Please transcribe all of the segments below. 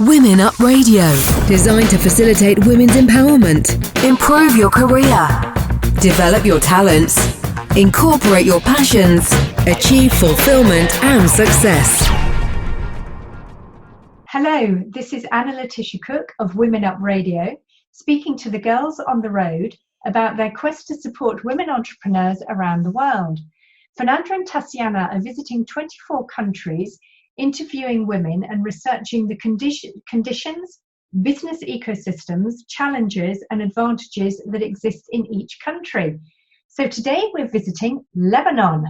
Women Up Radio, designed to facilitate women's empowerment, improve your career, develop your talents, incorporate your passions, achieve fulfillment and success. Hello, this is Anna Letitia Cook of Women Up Radio, speaking to the girls on the road about their quest to support women entrepreneurs around the world. Fernanda and Taciana are visiting 24 countries, interviewing women and researching the conditions, business ecosystems, challenges and advantages that exist in each country. So today we're visiting Lebanon.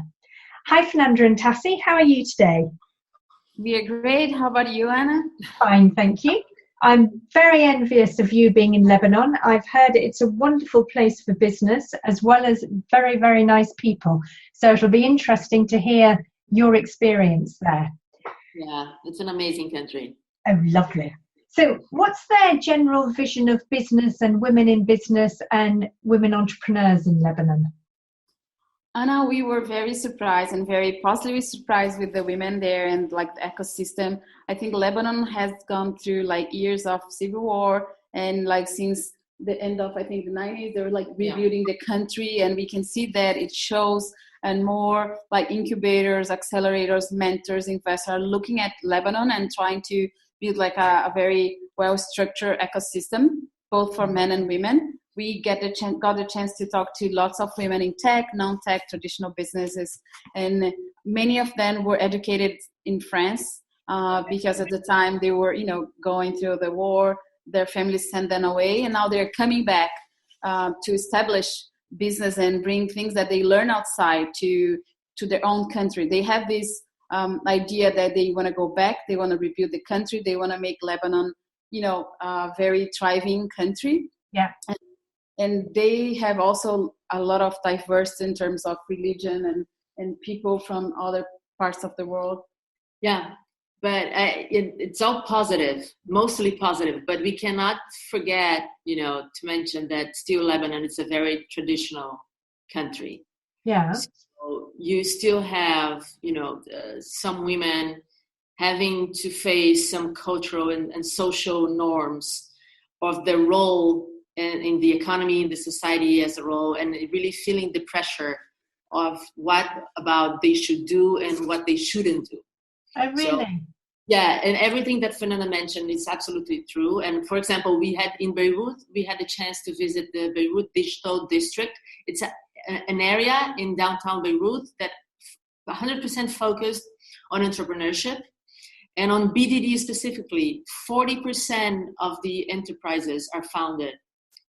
Hi Fernanda and Taci, how are you today? We are great. How about you, Anna? Fine, thank you. I'm very envious of you being in Lebanon. I've heard it's a wonderful place for business as well as very, very nice people. So it'll be interesting to hear your experience there. Yeah, it's an amazing country. Oh, lovely. So what's their general vision of business and women in business and women entrepreneurs in Lebanon? Anna, we were very surprised and very positively surprised with the women there and like the ecosystem. I think Lebanon has gone through like years of civil war, and like since the end of, I think, the 90s, they were like rebuilding the country, and we can see that it shows, and more like incubators, accelerators, mentors, investors are looking at Lebanon and trying to build like a very well-structured ecosystem, both for men and women. We got the chance to talk to lots of women in tech, non-tech, traditional businesses, and many of them were educated in France because at the time they were, going through the war. Their families sent them away, and now they're coming back to establish business and bring things that they learn outside to their own country. They have this idea that they want to go back, they want to rebuild the country, they want to make Lebanon, a very thriving country. Yeah. And they have also a lot of diversity in terms of religion and people from other parts of the world. Yeah, but it's all positive, mostly positive. But we cannot forget, to mention that still Lebanon is a very traditional country. Yeah. So you still have, some women having to face some cultural and social norms of their role in the economy, in the society as a whole, and really feeling the pressure of what about they should do and what they shouldn't do. Oh, really? So, yeah, and everything that Fernanda mentioned is absolutely true. And for example, we had the chance to visit the Beirut Digital District. It's an area in downtown Beirut that 100% focused on entrepreneurship. And on BDD specifically, 40% of the enterprises are founded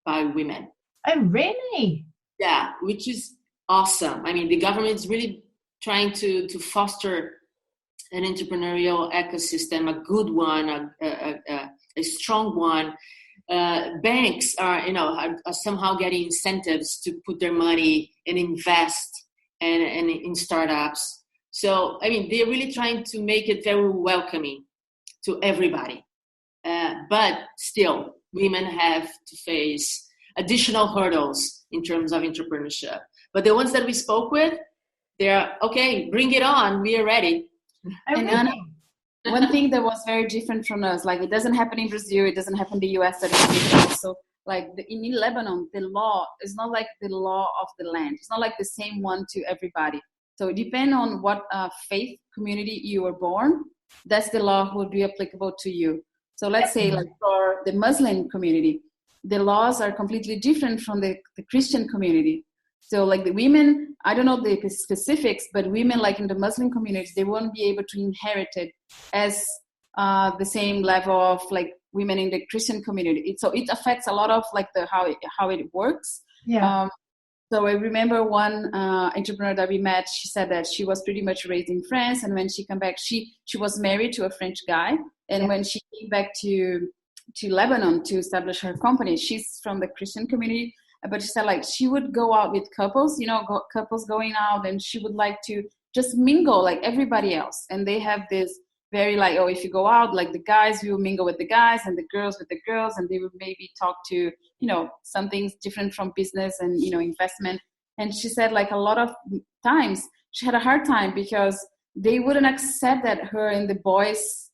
by women. Oh, really? Yeah, which is awesome. I mean, the government is really trying to foster an entrepreneurial ecosystem, a good one, a strong one. Banks are somehow getting incentives to put their money and invest and in startups. So, I mean, they're really trying to make it very welcoming to everybody. But still, women have to face additional hurdles in terms of entrepreneurship. But the ones that we spoke with, they're, okay, bring it on, we are ready. And Anna, one thing that was very different from us, like it doesn't happen in Brazil, it doesn't happen in the US, that is different. So like in Lebanon, the law is not like the law of the land. It's not like the same one to everybody. So it depends on what faith community you were born, that's the law would be applicable to you. So let's say like for the Muslim community, the laws are completely different from the Christian community. So like the women, I don't know the specifics, but women like in the Muslim communities, they won't be able to inherit it as the same level of like women in the Christian community. So it affects a lot of like how it works. Yeah. So I remember one entrepreneur that we met, she said that she was pretty much raised in France, and when she came back, she was married to a French guy. And when she came back to Lebanon to establish her company, she's from the Christian community, but she said like she would go out with couples, couples going out, and she would like to just mingle like everybody else. And they have this very like, oh, if you go out, like the guys will mingle with the guys and the girls with the girls, and they would maybe talk to, some things different from business and, investment. And she said like a lot of times she had a hard time because they wouldn't accept that her and the boys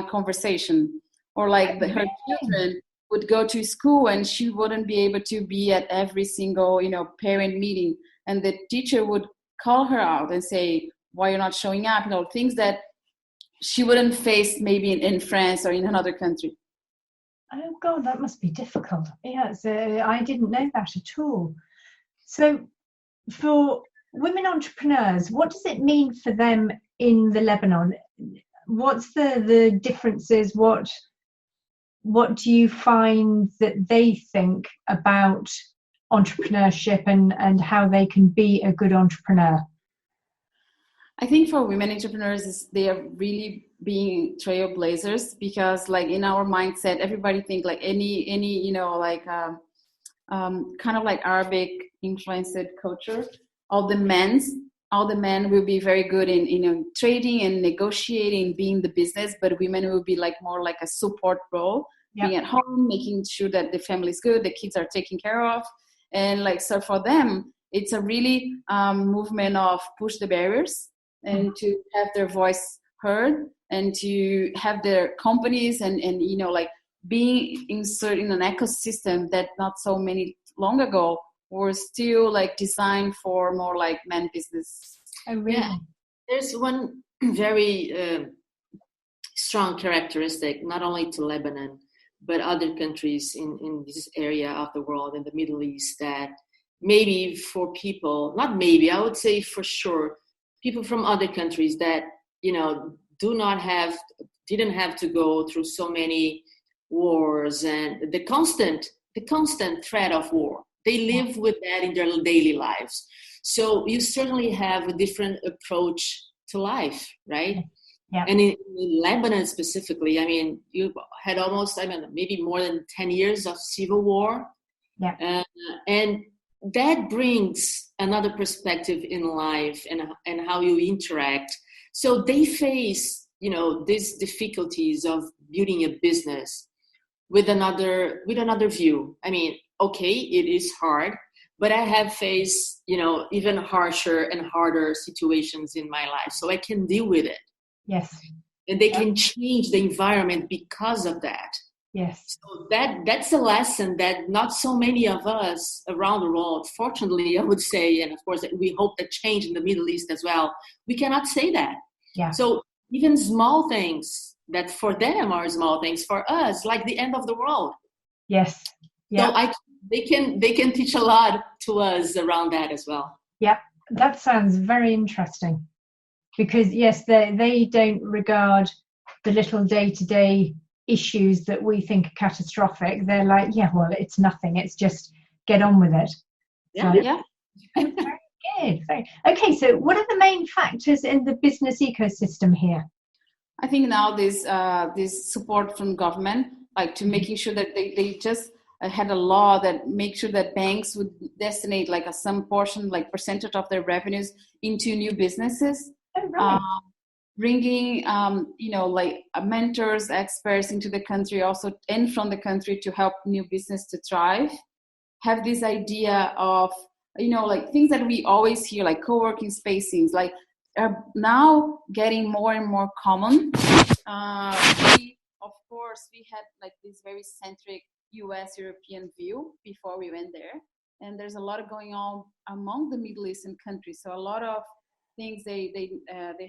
conversation. or like her children would go to school and she wouldn't be able to be at every single, parent meeting. And the teacher would call her out and say, why you're not showing up? Things that she wouldn't face maybe in France or in another country. Oh God, that must be difficult. Yeah, so I didn't know that at all. So for women entrepreneurs, what does it mean for them in the Lebanon? What's the differences? What do you find that they think about entrepreneurship and how they can be a good entrepreneur? I think for women entrepreneurs, they are really being trailblazers, because like in our mindset, everybody think like any kind of like Arabic influenced culture. All the men will be very good in trading and negotiating, being the business, but women will be like more like a support role, being at home, making sure that the family is good, the kids are taken care of. And like, so for them, it's a really movement of push the barriers and to have their voice heard and to have their companies and like being inserted in an ecosystem that not so many long ago were still like designed for more like men business. Oh, really? Yeah. There's one very strong characteristic, not only to Lebanon, but other countries in this area of the world, in the Middle East, that maybe for people, not maybe, I would say for sure, people from other countries that, didn't have to go through so many wars and the constant threat of war. They live with that in their daily lives. So you certainly have a different approach to life, right? Yeah. And in Lebanon specifically, you had almost, maybe more than 10 years of civil war. Yeah. And that brings another perspective in life and how you interact. So they face, these difficulties of building a business with another view. Okay, it is hard, but I have faced, even harsher and harder situations in my life, so I can deal with it. Yes. And they can change the environment because of that. Yes. So that's a lesson that not so many of us around the world, fortunately, I would say, and of course we hope that change in the Middle East as well, we cannot say that. Yeah. So even small things that for them are small things, for us, like the end of the world. Yes. Yeah. So they can teach a lot to us around that as well. Yeah, that sounds very interesting, because yes, they don't regard the little day-to-day issues that we think are catastrophic. They're like, yeah, well, it's nothing. It's just get on with it. Yeah. So, Yeah. Very good. Okay, so what are the main factors in the business ecosystem here? I think now this support from government, like to making sure that they just had a law that make sure that banks would destinate like some portion, like percentage of their revenues into new businesses. Oh, right. Bringing like mentors, experts into the country also and from the country to help new business to thrive. Have this idea of like things that we always hear, like co-working spaces, like are now getting more and more common. We had like this very centric US European view before we went there, and there's a lot going on among the Middle Eastern countries. So a lot of things they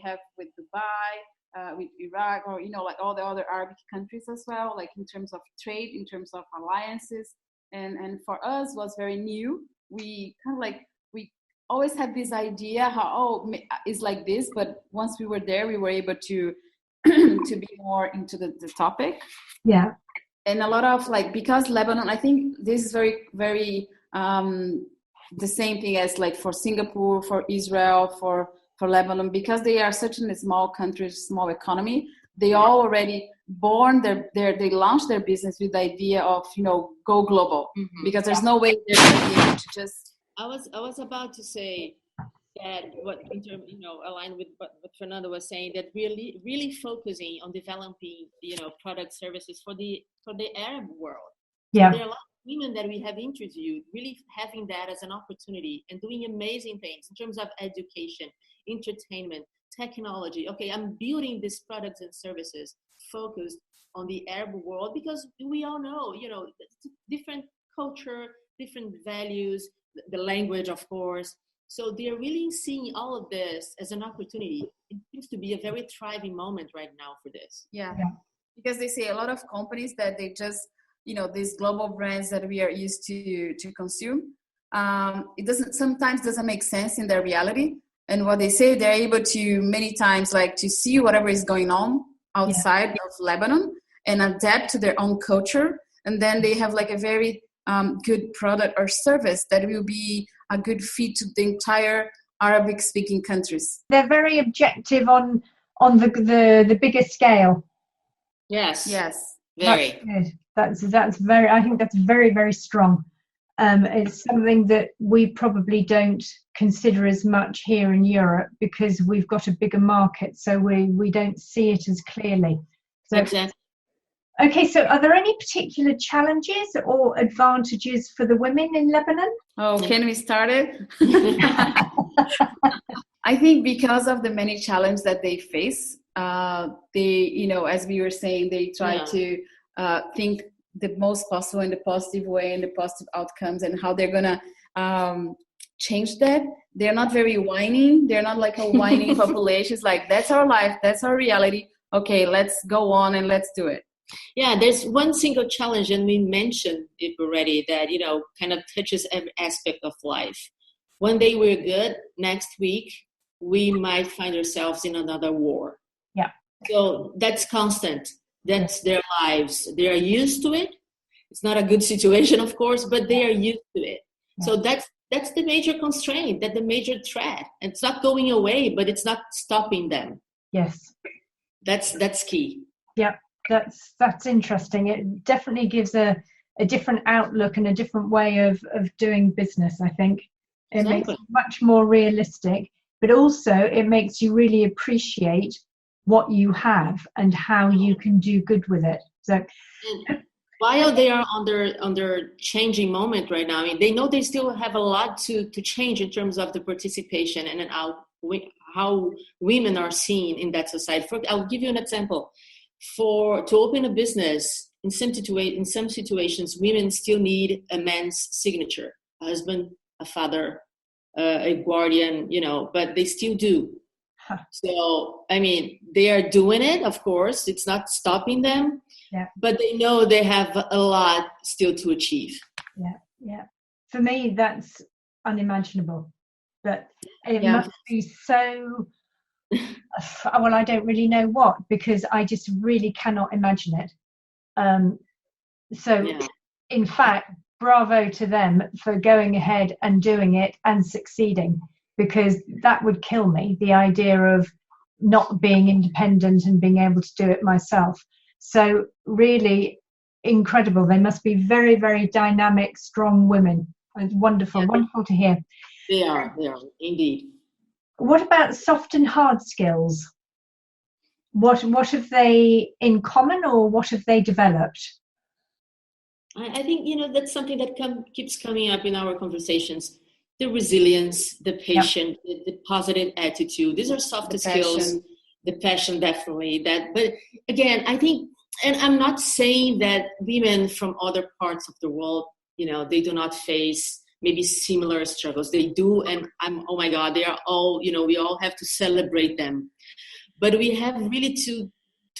have with Dubai, with Iraq, or like all the other Arabic countries as well, like in terms of trade, in terms of alliances, and for us was very new. We kind of like we always had this idea how it's like this, but once we were there, we were able to to be more into the topic. Yeah. And a lot of like, because Lebanon, I think this is very, very the same thing as like for Singapore, for Israel, for Lebanon, because they are such a small country, small economy. They all already they launched their business with the idea of go global, because there's no way they're going to be able to just. I was about to say that aligned with what Fernanda was saying, that really focusing on developing product services for the Arab world. Yeah. So there are a lot of women that we have interviewed really having that as an opportunity and doing amazing things in terms of education, entertainment, technology. Okay, I'm building these products and services focused on the Arab world because we all know, different culture, different values, the language, of course. So they're really seeing all of this as an opportunity. It seems to be a very thriving moment right now for this. Yeah. Because they say a lot of companies that they just, these global brands that we are used to consume, it sometimes doesn't make sense in their reality. And what they say, they're able to many times to see whatever is going on outside of Lebanon and adapt to their own culture. And then they have a very good product or service that will be a good fit to the entire Arabic speaking countries. They're very objective on the bigger scale. Yes. Very. That's good. I think that's very, very strong. It's something that we probably don't consider as much here in Europe because we've got a bigger market, so we don't see it as clearly. So, exactly. Okay, so are there any particular challenges or advantages for the women in Lebanon? Oh, can we start it? I think because of the many challenges that they face, they, as we were saying, they try to think the most possible in the positive way and the positive outcomes and how they're going to change that. They're not very whining. They're not like a whining population. It's like, that's our life. That's our reality. Okay, let's go on and let's do it. Yeah, there's one single challenge, and we mentioned it already, that, kind of touches every aspect of life. One day we're good, next week we might find ourselves in another war. Yeah. So that's constant. That's their lives. They are used to it. It's not a good situation, of course, but they are used to it. Yeah. So that's the major constraint, that's the major threat. It's not going away, but it's not stopping them. Yes. That's key. Yeah. That's interesting. It definitely gives a different outlook and a different way of doing business, I think. It makes it much more realistic, but also it makes you really appreciate what you have and how you can do good with it. So while they are on their changing moment right now, they know they still have a lot to change in terms of the participation and how women are seen in that society. I'll give you an example. To open a business, in some situations, women still need a man's signature, a husband, a father, a guardian, but they still do. Huh. So, they are doing it, of course. It's not stopping them, but they know they have a lot still to achieve. Yeah. For me, that's unimaginable. But it must be so... Well, I don't really know what, because I just really cannot imagine it. In fact, bravo to them for going ahead and doing it and succeeding, because that would kill me, the idea of not being independent and being able to do it myself. So really incredible. They must be very, very dynamic, strong women. It's wonderful to hear. They are indeed. What about soft and hard skills? What have they in common, or what have they developed? I think, that's something that keeps coming up in our conversations. The resilience, the patience, the positive attitude. These are soft skills. The passion, definitely. But again, I think, and I'm not saying that women from other parts of the world, they do not face maybe similar struggles. They do, and oh my God, they are all, we all have to celebrate them. But we have really to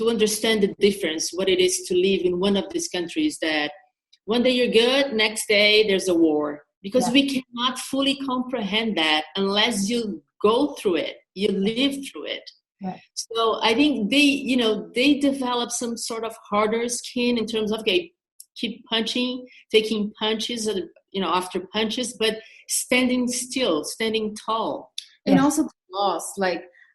understand the difference, what it is to live in one of these countries that one day you're good, next day there's a war. Because we cannot fully comprehend that unless you go through it, you live through it. Yeah. So I think they develop some sort of harder skin in terms of, keep punching, taking punches, after punches, but standing still, standing tall. And also the laws,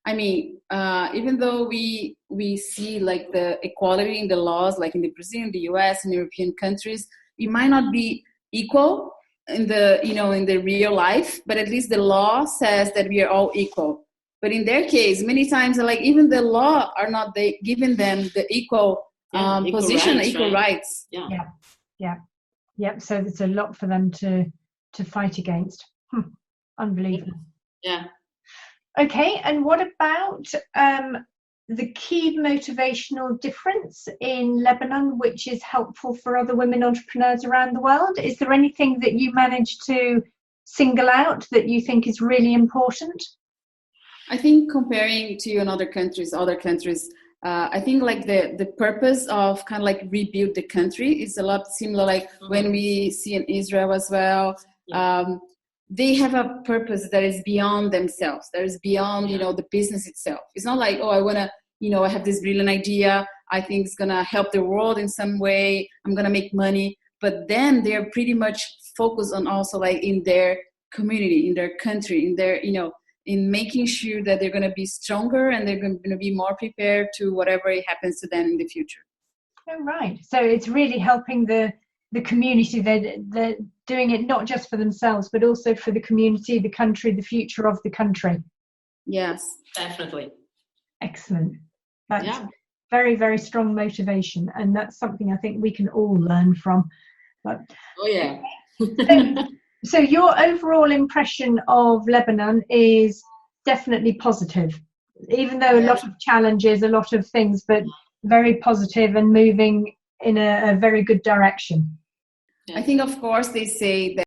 even though we see the equality in the laws, like in the Brazil, in the US, and European countries, we might not be equal in the in the real life, but at least the law says that we are all equal. But in their case, many times, even the law are not giving them the equal position, equal rights. Yeah. So there's a lot for them to fight against. Unbelievable. Yeah. Okay, and what about the key motivational difference in Lebanon, which is helpful for other women entrepreneurs around the world? Is there anything that you managed to single out that you think is really important? I think comparing to other countries, I think like the purpose of kind of like rebuild the country is a lot similar like when we see in Israel as well. They have a purpose that is beyond themselves. That is beyond, the business itself. It's not like, I want to, I have this brilliant idea. I think it's going to help the world in some way. I'm going to make money. But then they're pretty much focused on also like in their community, in their country, in their, in making sure that they're going to be stronger and they're going to be more prepared to whatever happens to them in the future. Oh, right. So it's really helping the community. They're doing it not just for themselves, but also for the community, the country, the future of the country. Yes, definitely. Excellent. That's very, very strong motivation. And that's something I think we can all learn from. But, So your overall impression of Lebanon is definitely positive, even though a lot of challenges, a lot of things, but very positive and moving in a very good direction. I think, of course, they say that